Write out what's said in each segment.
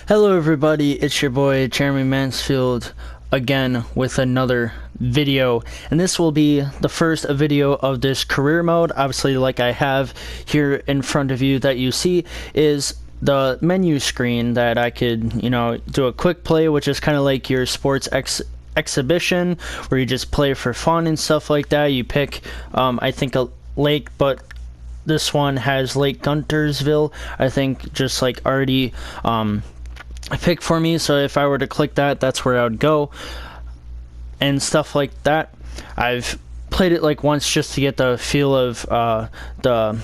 Hello everybody, it's your boy Jeremy Mansfield again with another video, and this will be the first video of this career mode. Obviously, like I have here in front of you that you see is the menu screen that I could, do a quick play, which is kind of like your sports exhibition where you just play for fun and stuff like that. You pick I think a lake, but this one has Lake Guntersville, I think, just like already picked for me. So if I were to click that, that's where I would go and stuff like that. I've played it like once just to get the feel of the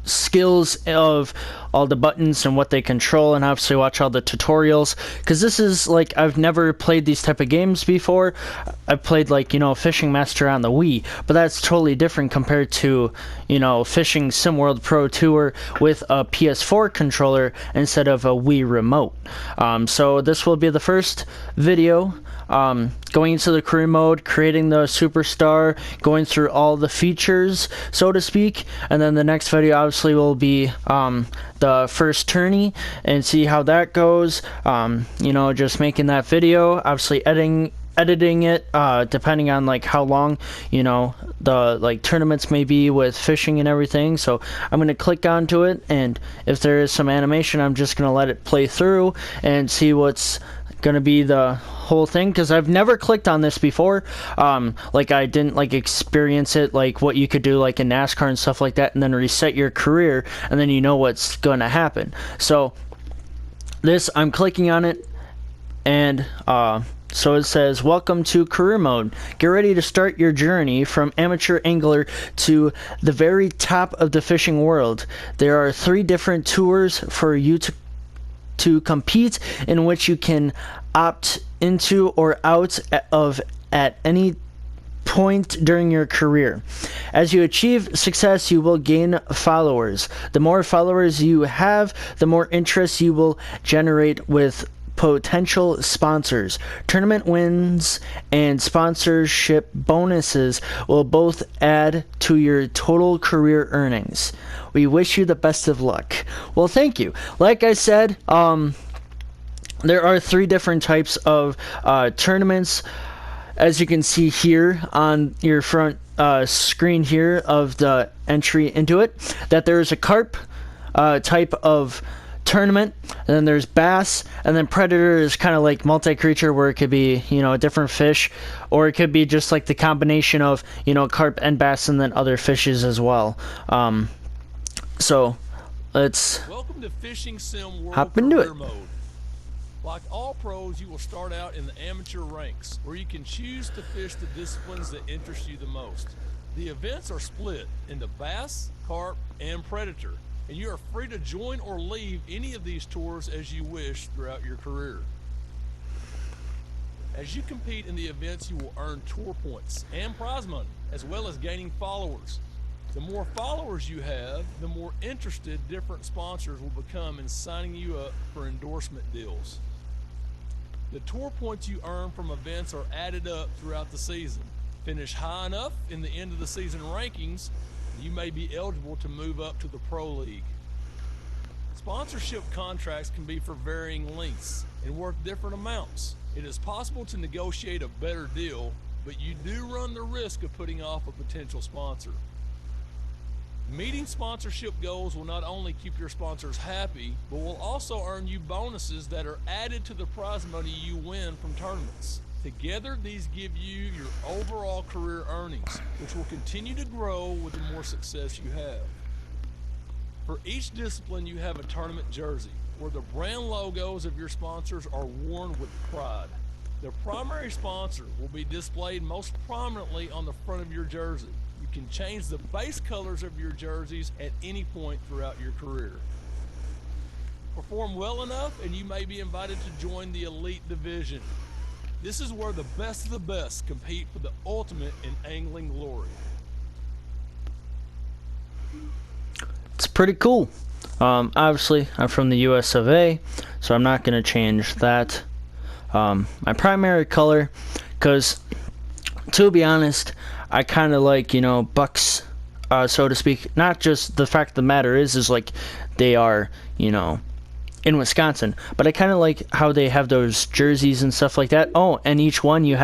skills of all the buttons and what they control, and obviously watch all the tutorials, because this is like, I've never played these type of games before. I've played like Fishing Master on the Wii, but that's totally different compared to Fishing SimWorld Pro Tour with a PS4 controller instead of a Wii remote. So this will be the first video going into the career mode, creating the superstar, going through all the features, so to speak, and then the next video obviously will be the first tourney and see how that goes. Just making that video, obviously editing it depending on like how long the tournaments may be with fishing and everything. So I'm going to click onto it, and if there is some animation, I'm just going to let it play through and see what's going to be the whole thing, because I've never clicked on this before. Like, I didn't experience it like what you could do like in NASCAR and stuff like that, and then reset your career, and then what's going to happen. So this, I'm clicking on it, and so it says, welcome to career mode. Get ready to start your journey from amateur angler to the very top of the fishing world. There are 3 different tours for you to compete, in which you can opt into or out of at any point during your career. As you achieve success, you will gain followers. The more followers you have, the more interest you will generate with potential sponsors. Tournament wins and sponsorship bonuses will both add to your total career earnings. We wish you the best of luck. Well, thank you. Like I said, there are 3 different types of tournaments, as you can see here on your front screen here of the entry into it, that there is a carp type of tournament, and then there's bass, and then predator is kind of like multi-creature, where it could be a different fish, or it could be just like the combination of carp and bass, and then other fishes as well. So let's welcome to Fishing Sim World hop into it. Mode. Like all pros, you will start out in the amateur ranks, where you can choose to fish the disciplines that interest you the most. The events are split into bass, carp, and predator, and you are free to join or leave any of these tours as you wish throughout your career. As you compete in the events, you will earn tour points and prize money, as well as gaining followers. The more followers you have, the more interested different sponsors will become in signing you up for endorsement deals. The tour points you earn from events are added up throughout the season. Finish high enough in the end of the season rankings, you may be eligible to move up to the Pro League. Sponsorship contracts can be for varying lengths and worth different amounts. It is possible to negotiate a better deal, but you do run the risk of putting off a potential sponsor. Meeting sponsorship goals will not only keep your sponsors happy, but will also earn you bonuses that are added to the prize money you win from tournaments. Together, these give you your overall career earnings, which will continue to grow with the more success you have. For each discipline, you have a tournament jersey, where the brand logos of your sponsors are worn with pride. The primary sponsor will be displayed most prominently on the front of your jersey. You can change the base colors of your jerseys at any point throughout your career. Perform well enough, and you may be invited to join the elite division. This is where the best of the best compete for the ultimate in angling glory. It's pretty cool. Obviously, I'm from the US of A, so I'm not going to change that. My primary color, because to be honest, I kind of like, bucks, so to speak. Not just the fact of the matter is like they are, you know, in Wisconsin. But I kind of like how they have those jerseys and stuff like that. Oh, and each one you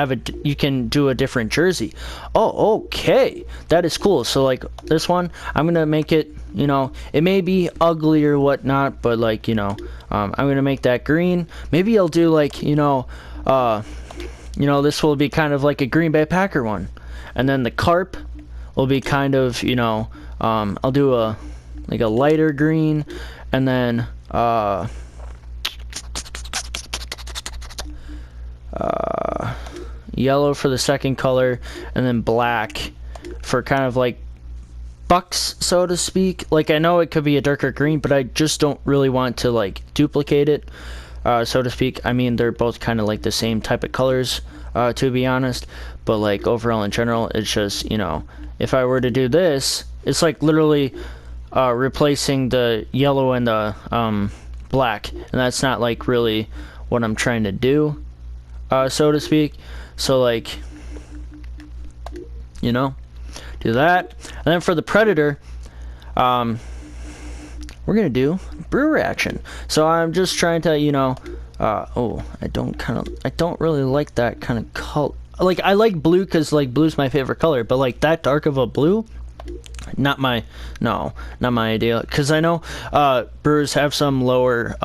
can do a different jersey. Oh, okay, that is cool. So like this one, I'm gonna make it, you know, it may be ugly or whatnot, but like, you know, I'm gonna make that green. Maybe I'll do like, you know, this will be kind of like a Green Bay Packer one, and then the carp will be kind of, you know, I'll do a lighter green, and then yellow for the second color, and then black for kind of like bucks, so to speak. Like, I know it could be a darker green, but I just don't really want to like duplicate it, so to speak. I mean, they're both kind of like the same type of colors, to be honest, but like overall in general, it's just, you know, if I were to do this, it's like literally replacing the yellow and the black, and that's not like really what I'm trying to do, so to speak. So like, you know, do that. And then for the Predator, we're gonna do brew reaction. So I'm just trying to, you know, I don't really like that kind of color. Like, I like blue because like blue's my favorite color, but like that dark of a blue, not my idea. Because I know brewers have some lower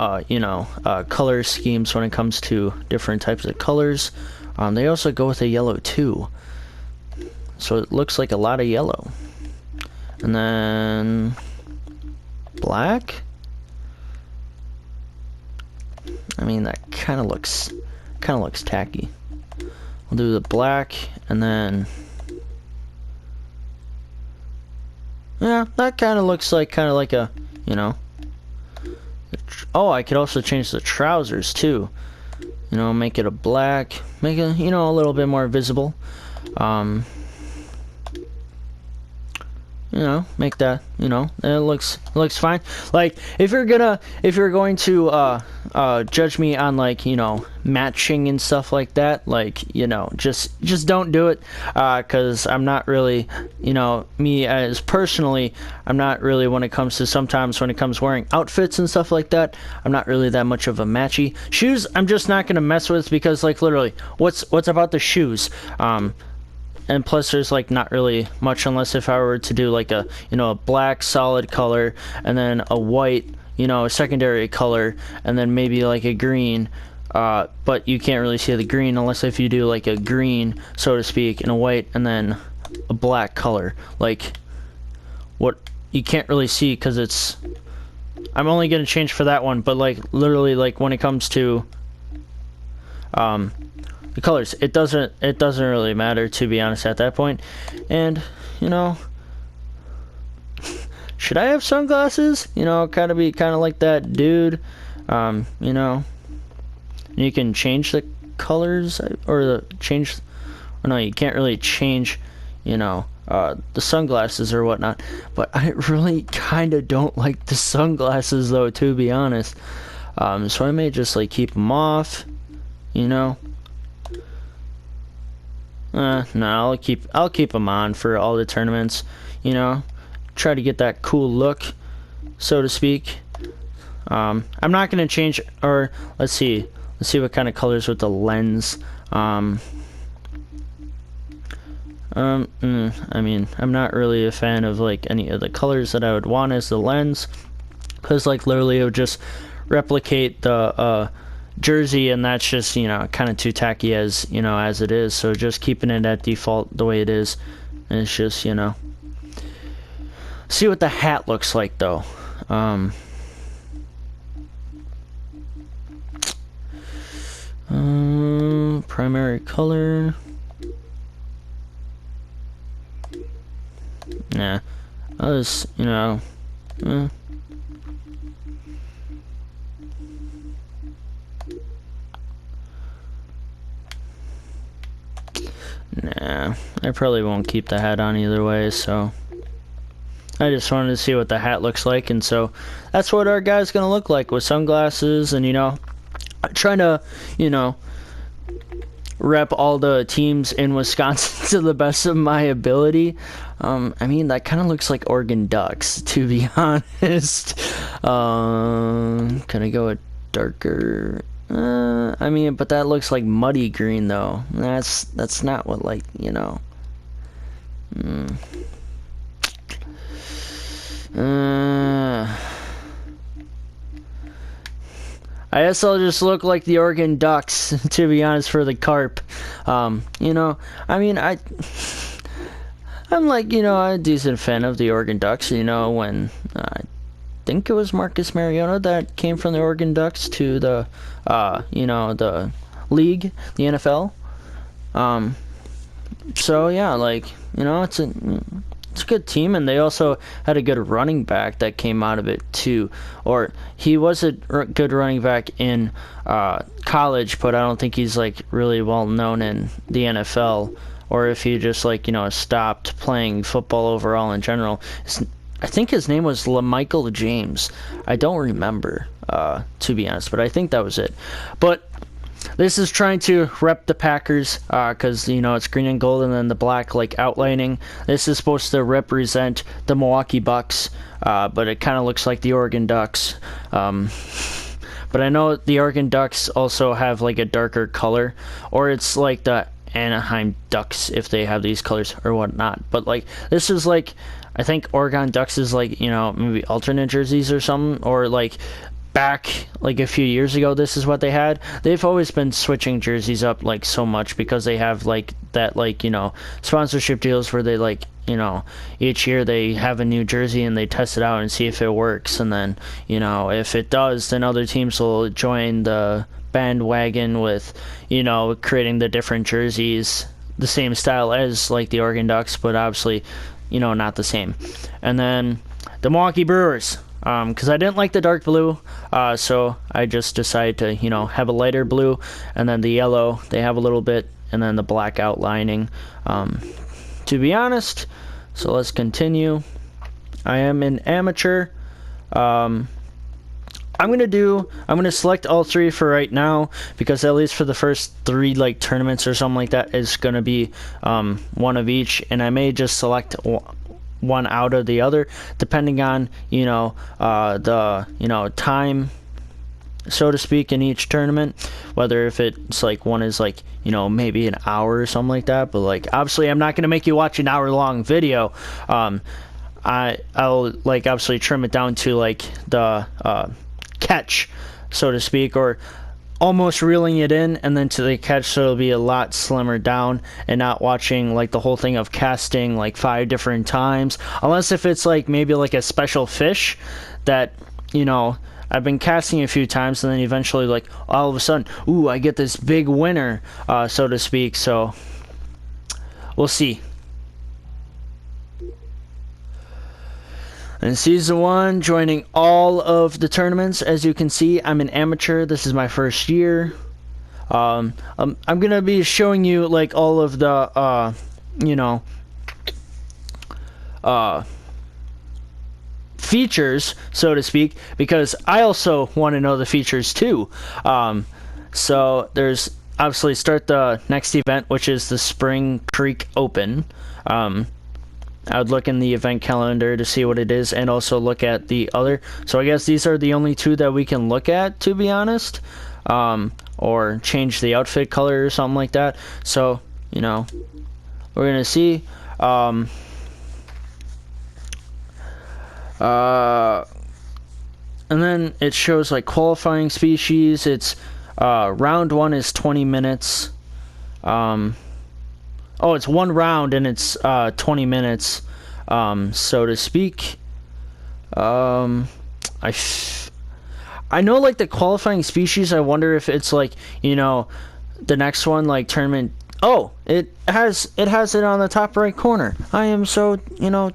color schemes when it comes to different types of colors. They also go with a yellow too, so it looks like a lot of yellow. And then black, I mean, that kind of looks tacky. We'll do the black, and then yeah, that kind of looks like a, you know. Oh, I could also change the trousers too. You know, make it a black, make it, you know, a little bit more visible. You know, make that, you know, it looks fine. Like, if you're going to judge me on, like, you know, matching and stuff like that, like, you know, just don't do it, because I'm not really, you know, me as personally, I'm not really, when it comes wearing outfits and stuff like that, I'm not really that much of a matchy. Shoes, I'm just not gonna mess with, because like literally, what's about the shoes? And plus, there's like not really much, unless if I were to do like a, you know, a black solid color, and then a white, you know, a secondary color, and then maybe like a green, but you can't really see the green unless if you do like a green, so to speak, and a white, and then a black color. Like, what you can't really see, because it's, I'm only gonna change for that one, but like literally, like when it comes to the colors, it doesn't really matter, to be honest, at that point. And, you know, should I have sunglasses? You know, kind of like that dude. You know, you can change the colors, or no, you can't really change, you know, the sunglasses or whatnot. But I really kind of don't like the sunglasses, though, to be honest. So I may just like keep them off, you know. No, I'll keep them on for all the tournaments, you know. Try to get that cool look, so to speak. I'm not gonna change, or let's see what kind of colors with the lens. I mean, I'm not really a fan of like any of the colors that I would want as the lens, because like literally it would just replicate the jersey, and that's just, you know, kind of too tacky as, you know, as it is. So just keeping it at default the way it is, and it's just, you know. See what the hat looks like, though. Primary color, nah, I'll just, you know, nah, I probably won't keep the hat on either way, so I just wanted to see what the hat looks like, and so that's what our guy's gonna look like, with sunglasses, and, you know, trying to, you know, rep all the teams in Wisconsin to the best of my ability. I mean, that kind of looks like Oregon Ducks, to be honest. Can I go a darker? I mean, but that looks like muddy green, though. That's not what, like, you know. I guess I'll just look like the Oregon Ducks, to be honest, for the carp. You know, I mean, I'm like, you know, a decent fan of the Oregon Ducks. You know, when I think it was Marcus Mariota that came from the Oregon Ducks to the, you know, the league, the NFL. So yeah, like, you know, it's a good team, and they also had a good running back that came out of it too. Or he was a good running back in college, but I don't think he's like really well known in the NFL, or if he just, like, you know, stopped playing football overall in general. I think his name was LaMichael James. I don't remember, to be honest, but I think that was it. But this is trying to rep the Packers, because, you know, it's green and gold and then the black, like, outlining. This is supposed to represent the Milwaukee Bucks, but it kind of looks like the Oregon Ducks. But I know the Oregon Ducks also have, like, a darker color, or it's like the Anaheim Ducks if they have these colors or whatnot. But, like, this is, like, I think Oregon Ducks is, like, you know, maybe alternate jerseys or something, or, like, back like a few years ago this is what they had. They've always been switching jerseys up like so much because they have like that, like, you know, sponsorship deals where they, like, you know, each year they have a new jersey and they test it out and see if it works, and then, you know, if it does, then other teams will join the bandwagon with, you know, creating the different jerseys the same style as like the Oregon Ducks, but obviously, you know, not the same. And then the Milwaukee Brewers, because I didn't like the dark blue, so I just decided to, you know, have a lighter blue, and then the yellow, they have a little bit, and then the black outlining, to be honest. So let's continue. I am an amateur. I'm gonna select all three for right now, because at least for the first three, like, tournaments or something like that, is gonna be one of each, and I may just select one out of the other depending on, you know, the, you know, time, so to speak, in each tournament, whether if it's like one is like, you know, maybe an hour or something like that. But, like, obviously I'm not going to make you watch an hour long video. I'll like obviously trim it down to like the catch, so to speak, or almost reeling it in and then to the catch, so it'll be a lot slimmer down, and not watching like the whole thing of casting like 5 different times, unless if it's like maybe like a special fish that, you know, I've been casting a few times, and then eventually, like, all of a sudden, ooh, I get this big winner, so to speak. So we'll see. In Season 1, joining all of the tournaments. As you can see, I'm an amateur. This is my first year. I'm going to be showing you, like, all of the, you know, features, so to speak, because I also want to know the features, too. So there's, obviously, start the next event, which is the Spring Creek Open. I would look in the event calendar to see what it is, and also look at the other. So I guess these are the only 2 that we can look at, to be honest. Or change the outfit color or something like that. So, you know, we're going to see. And then it shows like qualifying species. It's round 1 is 20 minutes. Oh, it's 1 round and it's 20 minutes, so to speak. I know, like, the qualifying species, I wonder if it's like, you know, the next one, like tournament. Oh, it has it on the top right corner. I am so, you know,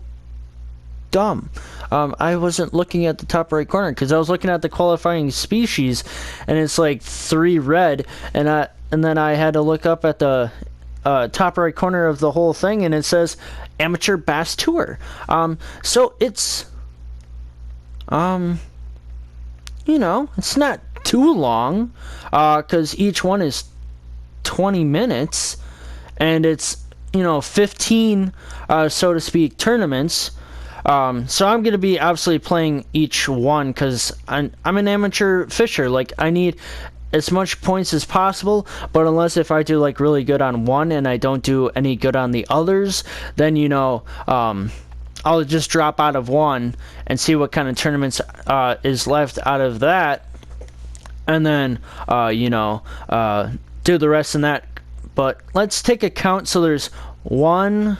dumb. I wasn't looking at the top right corner because I was looking at the qualifying species, and it's like 3 red, and then I had to look up at the top right corner of the whole thing, and it says Amateur Bass Tour. So it's, you know, it's not too long, because each one is 20 minutes, and it's, you know, 15, so to speak, tournaments. So I'm going to be obviously playing each one because I'm an amateur fisher. Like, I need as much points as possible, but unless if I do like really good on one and I don't do any good on the others, then, you know, I'll just drop out of one and see what kind of tournaments is left out of that, and then you know, do the rest in that. But let's take a count. So there's one.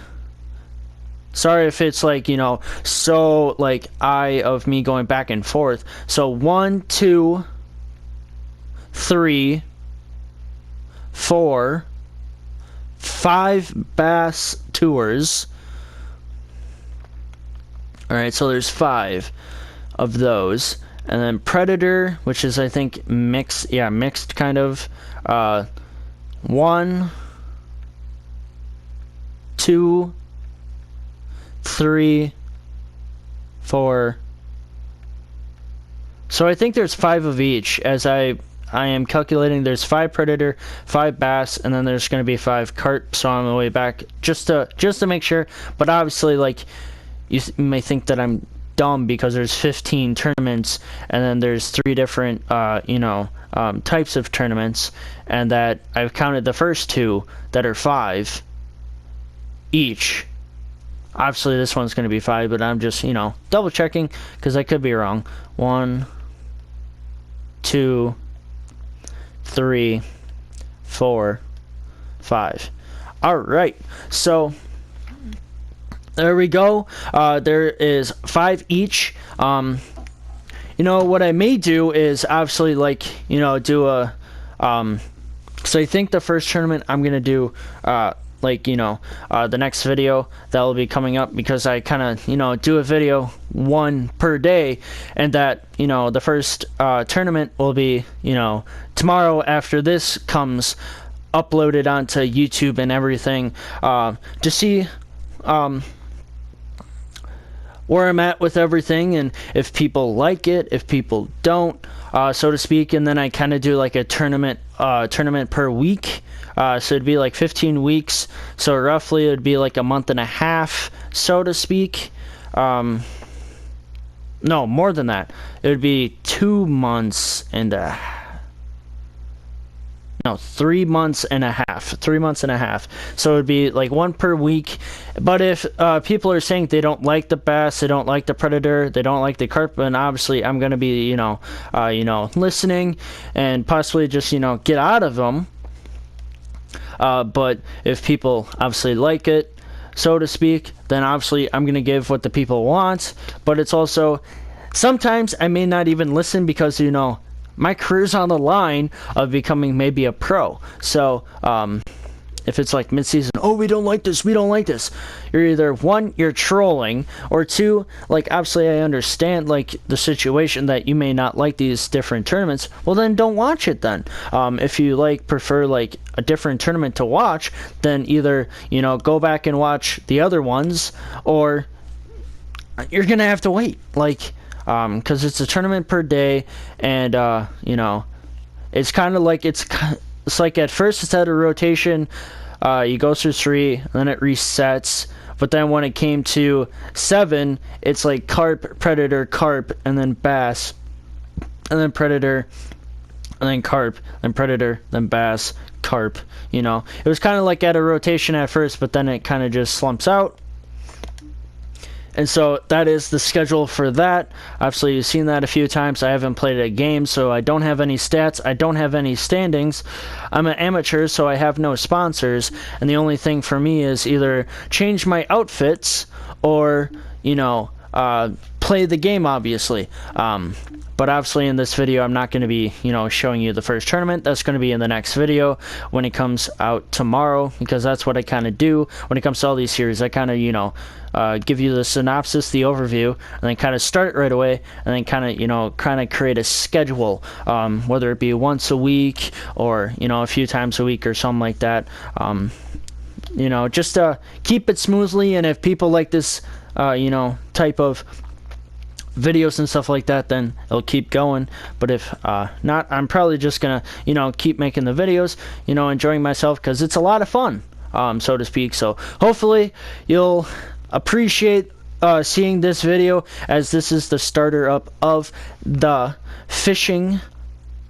Sorry if it's like, you know, so like of me going back and forth. So 1, 2, 3, 4, 5 bass tours. Alright, so there's 5 of those. And then predator, which is I think mixed, yeah, mixed kind of. 1, 2, 3, 4. So I think there's 5 of each. As I am calculating, there's 5 predator, 5 bass, and then there's going to be 5 carp. So on the way back, just to make sure. But obviously, like, you may think that I'm dumb because there's 15 tournaments, and then there's 3 different you know, types of tournaments, and that I've counted the first 2 that are 5 each. Obviously this one's going to be 5, but I'm just, you know, double checking because I could be wrong. 1, 2, 3, 4, 5. All right, so there we go. There is 5 each. You know, what I may do is obviously, like, you know, do a so I think the first tournament I'm gonna do like, you know, the next video that will be coming up, because I kind of, you know, do a video 1 per day, and that, you know, the first tournament will be, you know, tomorrow after this comes uploaded onto YouTube and everything, to see where I'm at with everything, and if people like it, if people don't, so to speak. And then I kind of do like a tournament per week. So it'd be like 15 weeks. So roughly it'd be like a month and a half, so to speak. No, more than that. It would be 2 months and a no, 3 months and a half. 3 months and a half. So it would be like 1 per week. But if people are saying they don't like the bass, they don't like the predator, they don't like the carp, and obviously I'm gonna be, you know, listening and possibly just, you know, get out of them. But if people obviously like it, so to speak, then obviously I'm gonna give what the people want. But it's also, sometimes I may not even listen because, you know, my career's on the line of becoming maybe a pro. So if it's like mid-season, oh, we don't like this, you're either 1, you're trolling, or 2, like, obviously I understand like the situation that you may not like these different tournaments. Well, then don't watch it then. If you like prefer like a different tournament to watch, then either, you know, go back and watch the other ones, or you're gonna have to wait, like, because it's a tournament per day. And you know, it's kind of like, it's like at first it's at a rotation, you go through 3, and then it resets. But then when it came to 7, it's like carp, predator, carp, and then bass, and then predator, and then carp, then predator, then bass, carp. You know, it was kind of like at a rotation at first, but then it kind of just slumps out. And so that is the schedule for that. Obviously, you've seen that a few times. I haven't played a game, so I don't have any stats. I don't have any standings. I'm an amateur, so I have no sponsors. And the only thing for me is either change my outfits or, you know, play the game, obviously. But obviously in this video, I'm not going to be, you know, showing you the first tournament. That's going to be in the next video when it comes out tomorrow, because that's what I kind of do when it comes to all these series. I kind of, you know, give you the synopsis, the overview, and then kind of start right away, and then kind of, you know, create a schedule, whether it be once a week or, you know, a few times a week or something like that. You know, just keep it smoothly. And if people like this, you know, type of videos and stuff like that, then it'll keep going. But if not, I'm probably just gonna, you know, keep making the videos, you know, enjoying myself, because it's a lot of fun, so to speak. So hopefully you'll appreciate seeing this video, as this is the starter up of the Fishing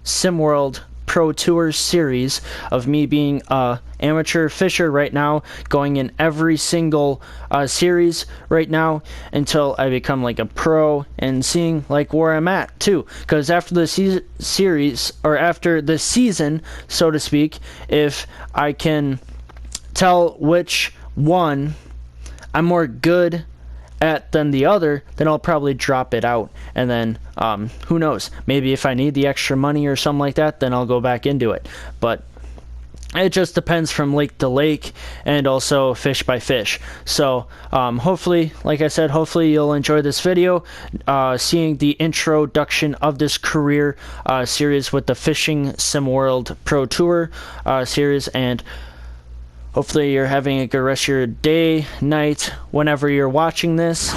SimWorld Pro Tour series, of me being a amateur fisher right now, going in every single series right now until I become like a pro, and seeing like where I'm at too, because after the series, or after the season, so to speak, if I can tell which one I'm more good at than the other, then I'll probably drop it out, and then who knows, maybe if I need the extra money or something like that, then I'll go back into it. But it just depends from lake to lake, and also fish by fish. So hopefully, like I said, hopefully you'll enjoy this video, seeing the introduction of this career series with the Fishing SimWorld Pro Tour series, and hopefully you're having a good rest of your day, night, whenever you're watching this.